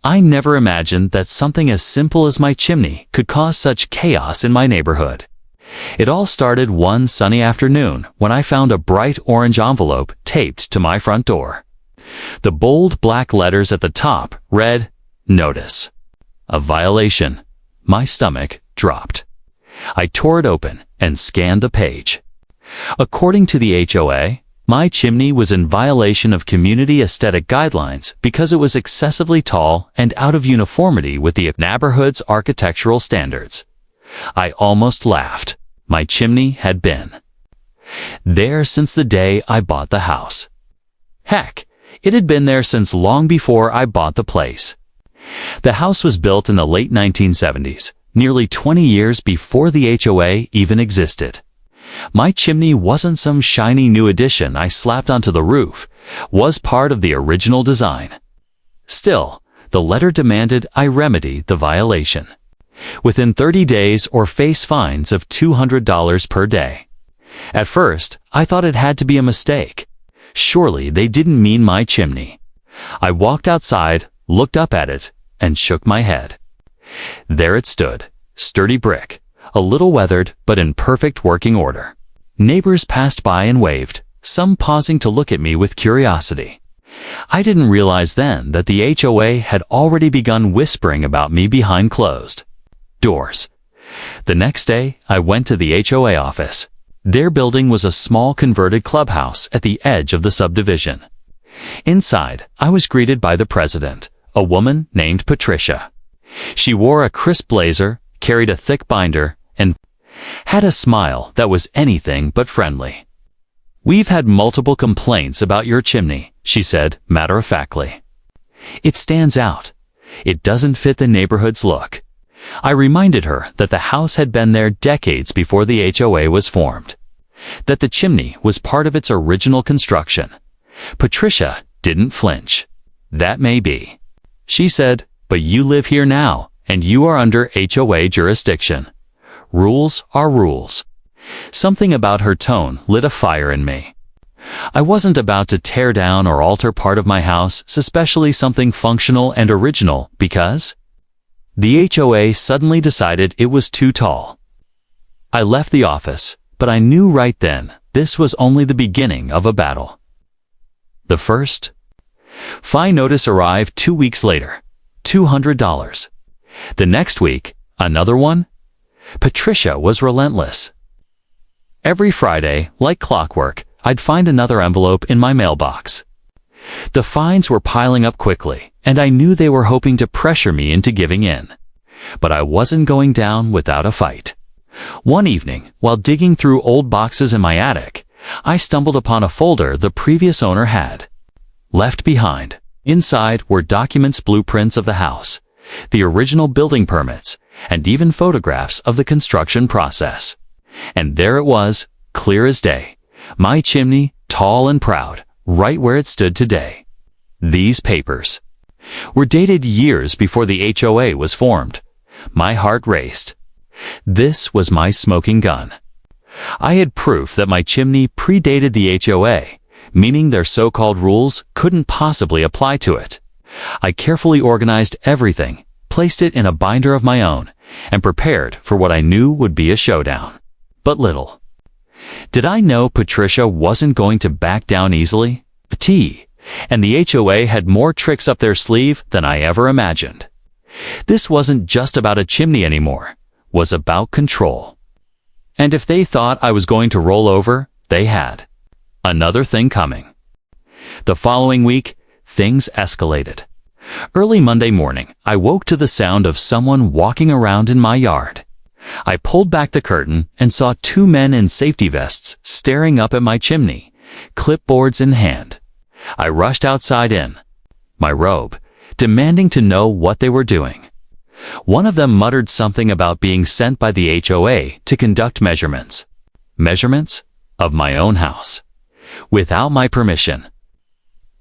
I never imagined that something as simple as my chimney could cause such chaos in my neighborhood. It all started one sunny afternoon when I found a bright orange envelope taped to my front door. The bold black letters at the top read, "Notice. A violation." My stomach dropped. I tore it open and scanned the page. According to the HOA, my chimney was in violation of community aesthetic guidelines because it was excessively tall and out of uniformity with the neighborhood's architectural standards. I almost laughed. My chimney had been there since the day I bought the house. Heck, it had been there since long before I bought the place. The house was built in the late 1970s, nearly 20 years before the HOA even existed. My chimney wasn't some shiny new addition I slapped onto the roof, was part of the original design. Still, the letter demanded I remedy the violation within 30 days or face fines of $200 per day. At first, I thought it had to be a mistake. Surely they didn't mean my chimney. I walked outside, looked up at it, and shook my head. There it stood, sturdy brick, a little weathered but in perfect working order. Neighbors passed by and waved, some pausing to look at me with curiosity. I didn't realize then that the HOA had already begun whispering about me behind closed doors. The next day, I went to the HOA office. Their building was a small converted clubhouse at the edge of the subdivision. Inside, I was greeted by the president, a woman named Patricia. She wore a crisp blazer, carried a thick binder, and had a smile that was anything but friendly. "We've had multiple complaints about your chimney," she said matter-of-factly. "It stands out. It doesn't fit the neighborhood's look." I reminded her that the house had been there decades before the HOA was formed, that the chimney was part of its original construction. Patricia didn't flinch. "That may be," she said, "but you live here now, and you are under HOA jurisdiction. Rules are rules." Something about her tone lit a fire in me. I wasn't about to tear down or alter part of my house, especially something functional and original, because the HOA suddenly decided it was too tall. I left the office, but I knew right then this was only the beginning of a battle. The first fine notice arrived 2 weeks later, $200. The next week, another one. Patricia was relentless. Every Friday, like clockwork, I'd find another envelope in my mailbox. The fines were piling up quickly, and I knew they were hoping to pressure me into giving in. But I wasn't going down without a fight. One evening, while digging through old boxes in my attic, I stumbled upon a folder the previous owner had left behind. Inside were documents, blueprints of the house, the original building permits, and even photographs of the construction process. And there it was, clear as day, my chimney, tall and proud, right where it stood today. These papers were dated years before the HOA was formed. My heart raced. This was my smoking gun. I had proof that my chimney predated the HOA, meaning their so-called rules couldn't possibly apply to it. I carefully organized everything, placed it in a binder of my own, and prepared for what I knew would be a showdown. But little did I know Patricia wasn't going to back down easily. And the HOA had more tricks up their sleeve than I ever imagined. This wasn't just about a chimney anymore. It was about control. And if they thought I was going to roll over, they had another thing coming. The following week, things escalated. Early Monday morning, I woke to the sound of someone walking around in my yard. I pulled back the curtain and saw 2 men in safety vests staring up at my chimney, clipboards in hand. I rushed outside in my robe, demanding to know what they were doing. One of them muttered something about being sent by the HOA to conduct measurements. Measurements of my own house, without my permission.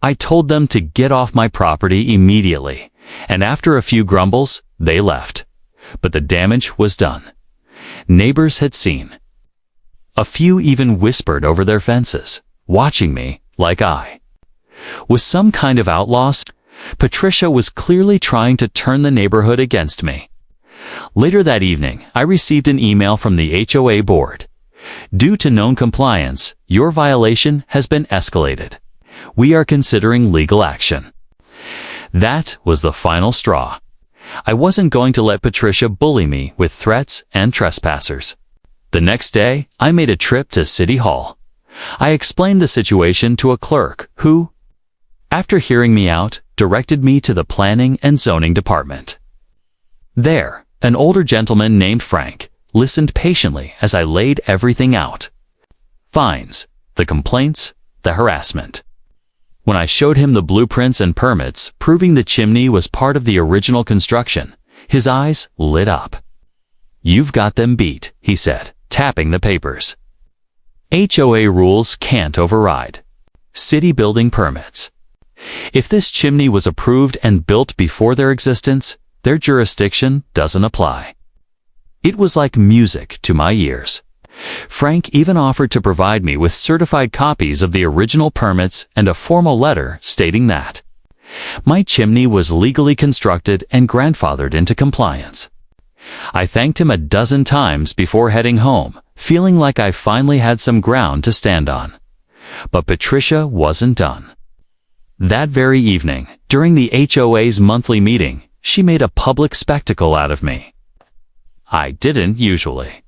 I told them to get off my property immediately, and after a few grumbles, they left. But the damage was done. Neighbors had seen. A few even whispered over their fences, watching me like I was some kind of outlaw. Patricia was clearly trying to turn the neighborhood against me. Later that evening, I received an email from the HOA board. Due to known compliance, your violation has been escalated. We are considering legal action. That was the final straw. I wasn't going to let Patricia bully me with threats and trespassers. The next day, I made a trip to City Hall. I explained the situation to a clerk who, after hearing me out, directed me to the Planning and Zoning Department. There, an older gentleman named Frank listened patiently as I laid everything out. Fines, the complaints, the harassment. When I showed him the blueprints and permits proving the chimney was part of the original construction, his eyes lit up. "You've got them beat," he said, tapping the papers. HOA rules can't override city building permits. If this chimney was approved and built before their existence, their jurisdiction doesn't apply. It was like music to my ears. Frank even offered to provide me with certified copies of the original permits and a formal letter stating that my chimney was legally constructed and grandfathered into compliance. I thanked him a dozen times before heading home, feeling like I finally had some ground to stand on. But Patricia wasn't done. That very evening, during the HOA's monthly meeting, she made a public spectacle out of me. I didn't usually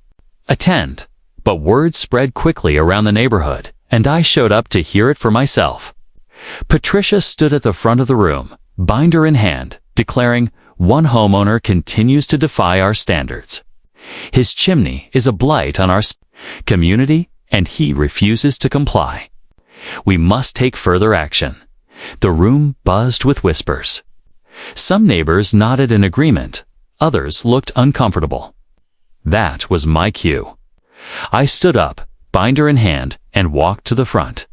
attend, but word spread quickly around the neighborhood, and I showed up to hear it for myself. Patricia stood at the front of the room, binder in hand, declaring, "One homeowner continues to defy our standards. His chimney is a blight on our community, and he refuses to comply. We must take further action." The room buzzed with whispers. Some neighbors nodded in agreement. Others looked uncomfortable. That was my cue. I stood up, binder in hand, and walked to the front.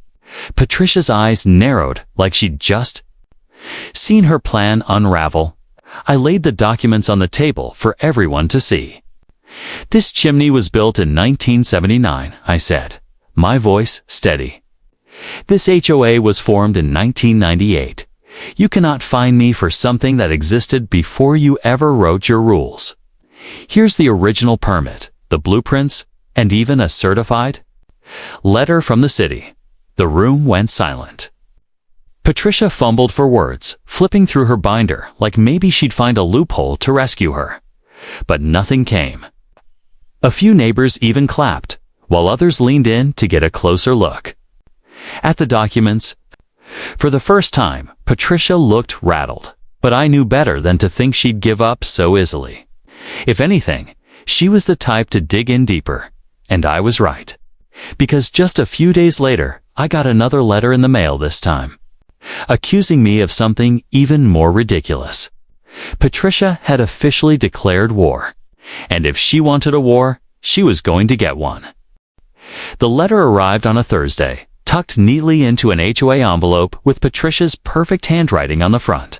Patricia's eyes narrowed like she'd just seen her plan unravel. I laid the documents on the table for everyone to see. "This chimney was built in 1979, I said, my voice steady. "This HOA was formed in 1998. You cannot fine me for something that existed before you ever wrote your rules. Here's the original permit, the blueprints, and even a certified letter from the city." The room went silent. Patricia fumbled for words, flipping through her binder like maybe she'd find a loophole to rescue her. But nothing came. A few neighbors even clapped, while others leaned in to get a closer look at the documents. For the first time, Patricia looked rattled, but I knew better than to think she'd give up so easily. If anything, she was the type to dig in deeper, and I was right. Because just a few days later, I got another letter in the mail this time, accusing me of something even more ridiculous. Patricia had officially declared war, and if she wanted a war, she was going to get one. The letter arrived on a Thursday, tucked neatly into an HOA envelope with Patricia's perfect handwriting on the front.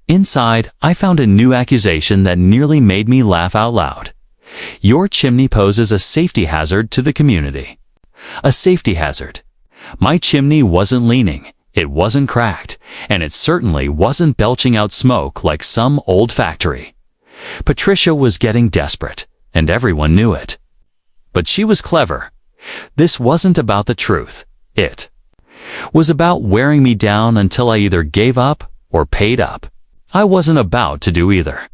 Inside, I found a new accusation that nearly made me laugh out loud. "Your chimney poses a safety hazard to the community." A safety hazard. My chimney wasn't leaning, it wasn't cracked, and it certainly wasn't belching out smoke like some old factory. Patricia was getting desperate, and everyone knew it. But she was clever. This wasn't about the truth. It was about wearing me down until I either gave up or paid up. I wasn't about to do either.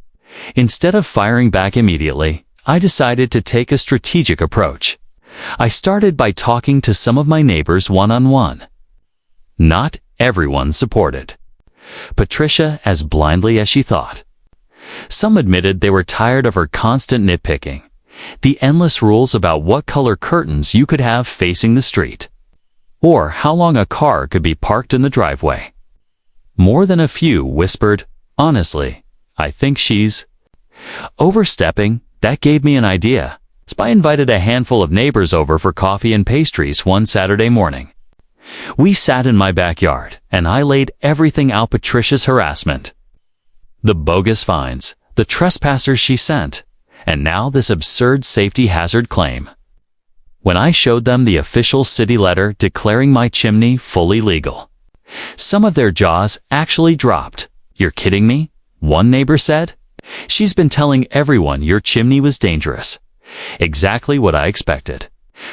Instead of firing back immediately, I decided to take a strategic approach. I started by talking to some of my neighbors one-on-one. Not everyone supported Patricia as blindly as she thought. Some admitted they were tired of her constant nitpicking, the endless rules about what color curtains you could have facing the street, or how long a car could be parked in the driveway. More than a few whispered, "Honestly, I think she's overstepping." That gave me an idea. So I invited a handful of neighbors over for coffee and pastries one Saturday morning. We sat in my backyard, and I laid everything out: Patricia's harassment, the bogus fines, the trespassers she sent, and now this absurd safety hazard claim. When I showed them the official city letter declaring my chimney fully legal, Some of their jaws actually dropped. "You're kidding me?" one neighbor said. "She's been telling everyone your chimney was dangerous." Exactly what I expected.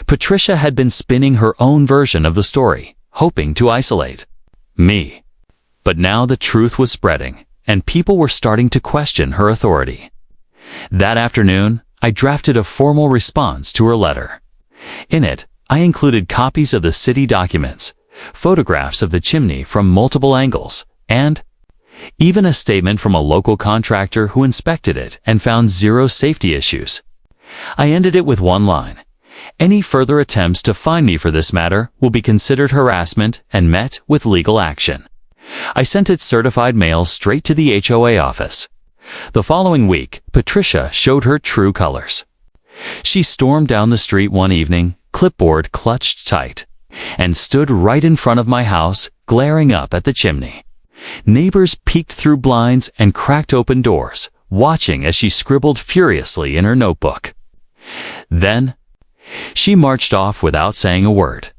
Patricia had been spinning her own version of the story, hoping to isolate me. But now the truth was spreading, and people were starting to question her authority. That afternoon, I drafted a formal response to her letter. In it, I included copies of the city documents, photographs of the chimney from multiple angles, and even a statement from a local contractor who inspected it and found zero safety issues. I ended it with one line: "Any further attempts to fine me for this matter will be considered harassment and met with legal action." I sent it certified mail straight to the HOA office. The following week, Patricia showed her true colors. She stormed down the street one evening, clipboard clutched tight, and stood right in front of my house, glaring up at the chimney. Neighbors peeked through blinds and cracked open doors, watching as she scribbled furiously in her notebook. Then, she marched off without saying a word.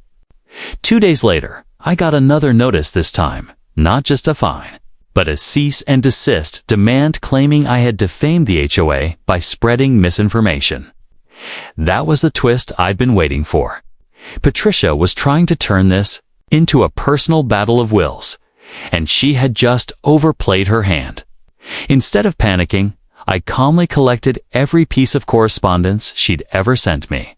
2 days later, I got another notice this time, not just a fine, but a cease and desist demand claiming I had defamed the HOA by spreading misinformation. That was the twist I'd been waiting for. Patricia was trying to turn this into a personal battle of wills, and she had just overplayed her hand. Instead of panicking, I calmly collected every piece of correspondence she'd ever sent me.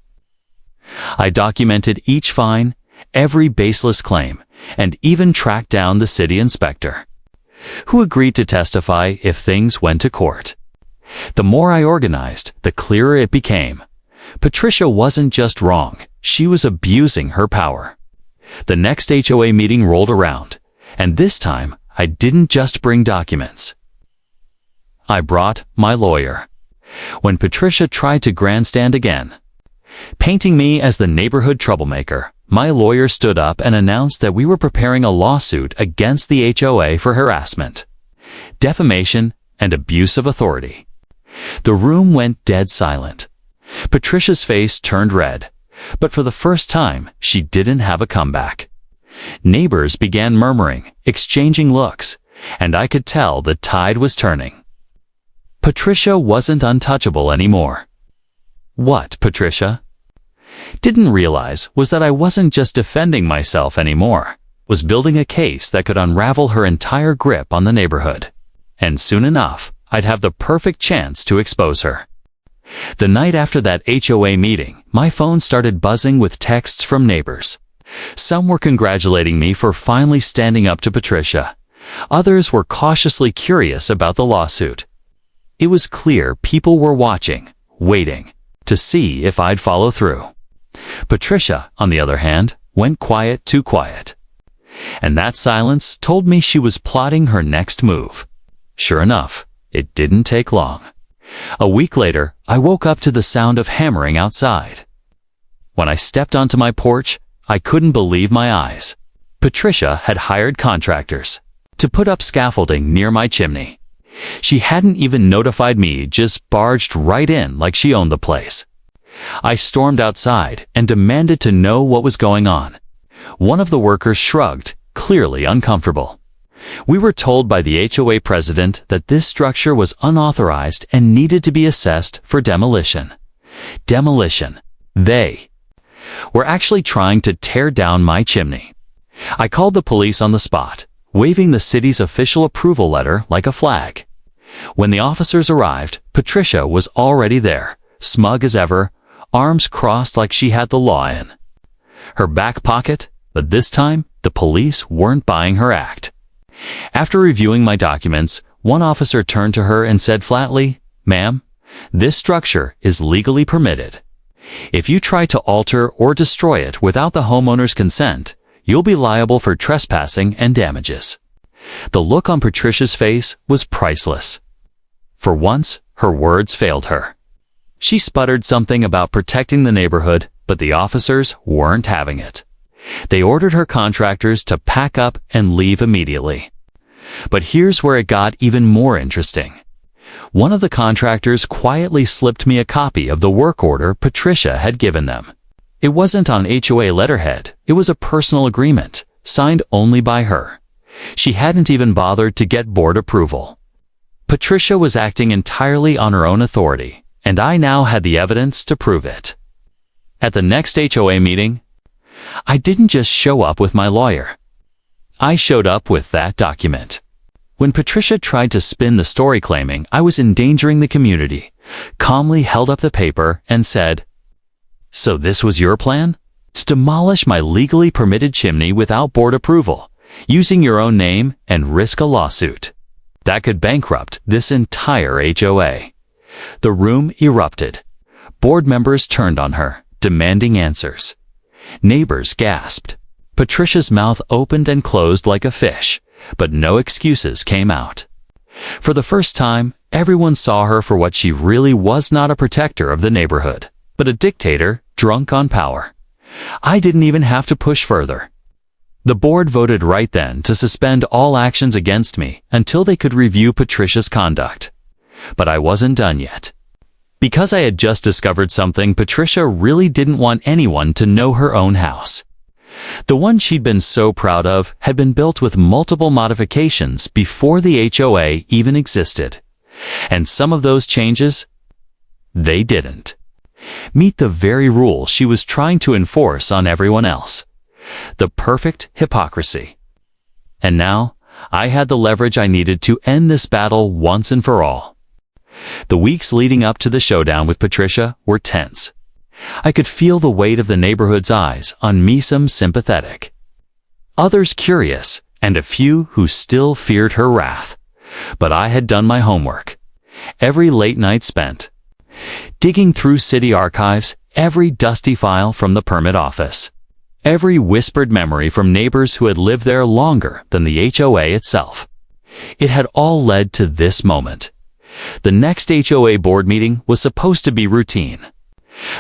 I documented each fine, every baseless claim, and even tracked down the city inspector, who agreed to testify if things went to court. The more I organized, the clearer it became. Patricia wasn't just wrong, she was abusing her power. The next HOA meeting rolled around, and this time I didn't just bring documents. I brought my lawyer. When Patricia tried to grandstand again, painting me as the neighborhood troublemaker, my lawyer stood up and announced that we were preparing a lawsuit against the HOA for harassment, defamation, and abuse of authority. The room went dead silent. Patricia's face turned red, but for the first time, she didn't have a comeback. Neighbors began murmuring, exchanging looks, and I could tell the tide was turning. Patricia wasn't untouchable anymore. What, Patricia didn't realize was that I wasn't just defending myself anymore, was building a case that could unravel her entire grip on the neighborhood. And soon enough, I'd have the perfect chance to expose her. The night after that HOA meeting, my phone started buzzing with texts from neighbors. Some were congratulating me for finally standing up to Patricia. Others were cautiously curious about the lawsuit. It was clear people were watching, waiting, to see if I'd follow through. Patricia, on the other hand, went too quiet. And that silence told me she was plotting her next move. Sure enough, it didn't take long. A week later, I woke up to the sound of hammering outside. When I stepped onto my porch, I couldn't believe my eyes. Patricia had hired contractors to put up scaffolding near my chimney. She hadn't even notified me, just barged right in like she owned the place. I stormed outside and demanded to know what was going on. One of the workers shrugged, clearly uncomfortable. We were told by the HOA president that this structure was unauthorized and needed to be assessed for demolition. Demolition. They were actually trying to tear down my chimney. I called the police on the spot, waving the city's official approval letter like a flag. When the officers arrived, Patricia was already there, smug as ever, arms crossed like she had the law in her back pocket, but this time the police weren't buying her act. After reviewing my documents, one officer turned to her and said flatly, "Ma'am, this structure is legally permitted. If you try to alter or destroy it without the homeowner's consent, you'll be liable for trespassing and damages." The look on Patricia's face was priceless. For once, her words failed her. She sputtered something about protecting the neighborhood, but the officers weren't having it. They ordered her contractors to pack up and leave immediately. But here's where it got even more interesting. One of the contractors quietly slipped me a copy of the work order Patricia had given them. It wasn't on HOA letterhead, it was a personal agreement, signed only by her. She hadn't even bothered to get board approval. Patricia was acting entirely on her own authority, and I now had the evidence to prove it. At the next HOA meeting, I didn't just show up with my lawyer. I showed up with that document. When Patricia tried to spin the story claiming I was endangering the community, calmly held up the paper and said, "So this was your plan? To demolish my legally permitted chimney without board approval, using your own name and risk a lawsuit that could bankrupt this entire HOA." The room erupted. Board members turned on her, demanding answers. Neighbors gasped. Patricia's mouth opened and closed like a fish, but no excuses came out. For the first time, everyone saw her for what she really was: not a protector of the neighborhood, but a dictator drunk on power. I didn't even have to push further. The board voted right then to suspend all actions against me until they could review Patricia's conduct. But I wasn't done yet. Because I had just discovered something, Patricia really didn't want anyone to know her own house. The one she'd been so proud of had been built with multiple modifications before the HOA even existed. And some of those changes, they didn't meet the very rule she was trying to enforce on everyone else. The perfect hypocrisy. And now, I had the leverage I needed to end this battle once and for all. The weeks leading up to the showdown with Patricia were tense. I could feel the weight of the neighborhood's eyes on me, some sympathetic, others curious, and a few who still feared her wrath. But I had done my homework. Every late night spent digging through city archives, every dusty file from the permit office, every whispered memory from neighbors who had lived there longer than the HOA itself. It had all led to this moment. The next HOA board meeting was supposed to be routine,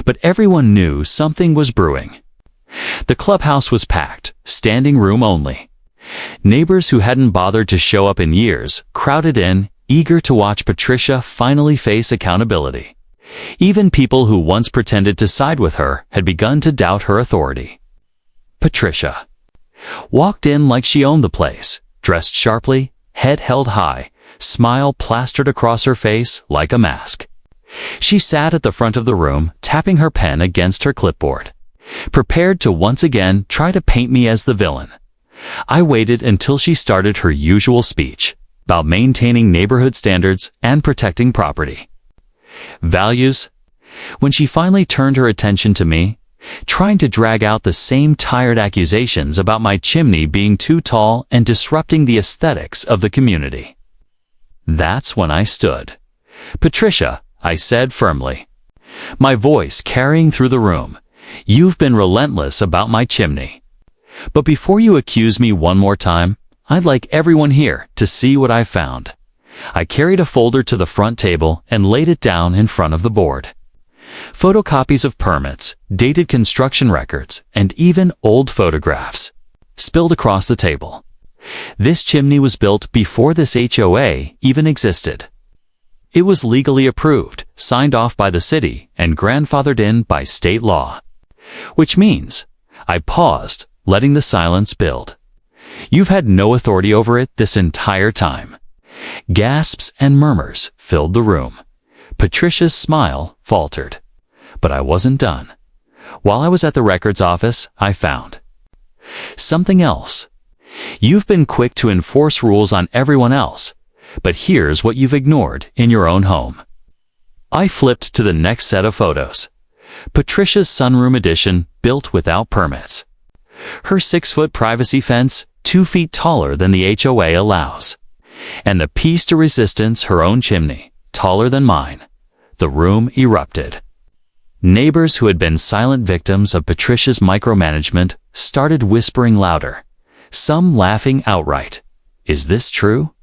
but everyone knew something was brewing. The clubhouse was packed, standing room only. Neighbors who hadn't bothered to show up in years crowded in, eager to watch Patricia finally face accountability. Even people who once pretended to side with her had begun to doubt her authority. Patricia walked in like she owned the place, dressed sharply, head held high, smile plastered across her face like a mask. She sat at the front of the room, tapping her pen against her clipboard, prepared to once again try to paint me as the villain. I waited until she started her usual speech about maintaining neighborhood standards and protecting property values. When she finally turned her attention to me, trying to drag out the same tired accusations about my chimney being too tall and disrupting the aesthetics of the community, that's when I stood. "Patricia," I said firmly, my voice carrying through the room, "you've been relentless about my chimney. But before you accuse me one more time, I'd like everyone here to see what I found." I carried a folder to the front table and laid it down in front of the board. Photocopies of permits, dated construction records, and even old photographs spilled across the table. This chimney was built before this HOA even existed. It was legally approved, signed off by the city, and grandfathered in by state law. Which means, I paused, letting the silence build. "You've had no authority over it this entire time." Gasps and murmurs filled the room. Patricia's smile faltered. But I wasn't done. While I was at the records office, I found something else. "You've been quick to enforce rules on everyone else, but here's what you've ignored in your own home." I flipped to the next set of photos. Patricia's sunroom addition, built without permits. Her 6-foot privacy fence, 2 feet taller than the HOA allows. And the piece de resistance, her own chimney, taller than mine. The room erupted. Neighbors who had been silent victims of Patricia's micromanagement started whispering louder, some laughing outright. "Is this true?"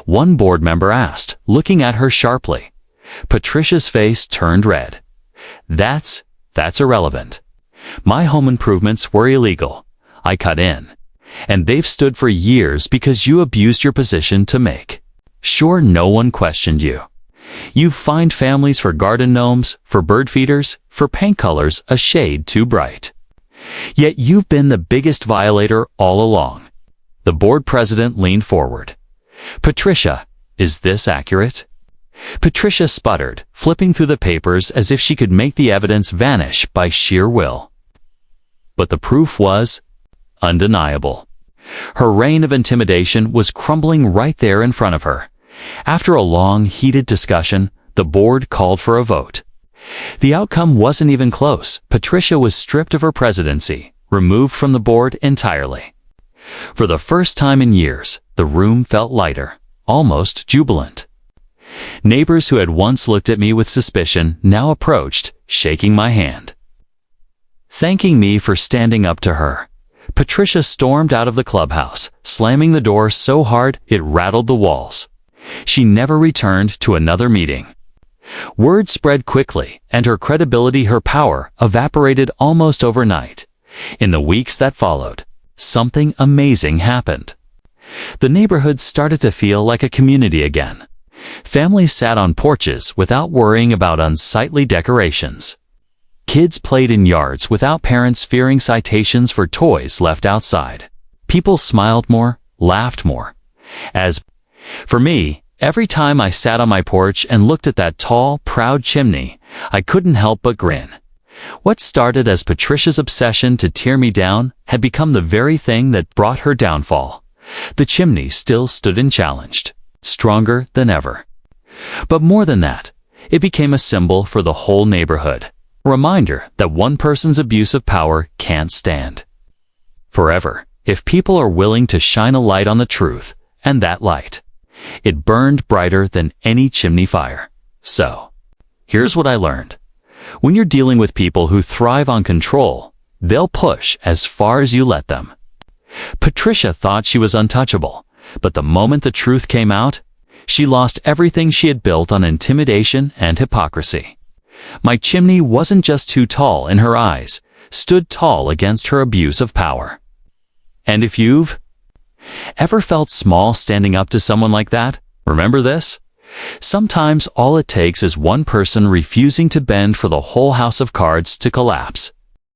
One board member asked, looking at her sharply. Patricia's face turned red. That's irrelevant. My home improvements were illegal. I cut in. And they've stood for years because you abused your position to make sure no one questioned you. You've fined families for garden gnomes, for bird feeders, for paint colors a shade too bright. Yet you've been the biggest violator all along." The board president leaned forward. "Patricia, is this accurate?" Patricia sputtered, flipping through the papers as if she could make the evidence vanish by sheer will. But the proof was undeniable. Her reign of intimidation was crumbling right there in front of her. After a long, heated discussion, the board called for a vote. The outcome wasn't even close. Patricia was stripped of her presidency, removed from the board entirely. For the first time in years, the room felt lighter, almost jubilant. Neighbors who had once looked at me with suspicion now approached, shaking my hand. Thanking me for standing up to her. Patricia stormed out of the clubhouse, slamming the door so hard it rattled the walls. She never returned to another meeting. Word spread quickly, and her credibility, her power, evaporated almost overnight. In the weeks that followed, something amazing happened. The neighborhood started to feel like a community again. Families sat on porches without worrying about unsightly decorations. Kids played in yards without parents fearing citations for toys left outside. People smiled more, laughed more. As for me, every time I sat on my porch and looked at that tall, proud chimney, I couldn't help but grin. What started as Patricia's obsession to tear me down had become the very thing that brought her downfall. The chimney still stood unchallenged, stronger than ever. But more than that, it became a symbol for the whole neighborhood, a reminder that one person's abuse of power can't stand forever if people are willing to shine a light on the truth, and that light, it burned brighter than any chimney fire. So, here's what I learned. When you're dealing with people who thrive on control, they'll push as far as you let them. Patricia thought she was untouchable, but the moment the truth came out, she lost everything she had built on intimidation and hypocrisy. My chimney wasn't just too tall in her eyes, stood tall against her abuse of power. And if you've ever felt small standing up to someone like that, remember this. Sometimes all it takes is one person refusing to bend for the whole house of cards to collapse.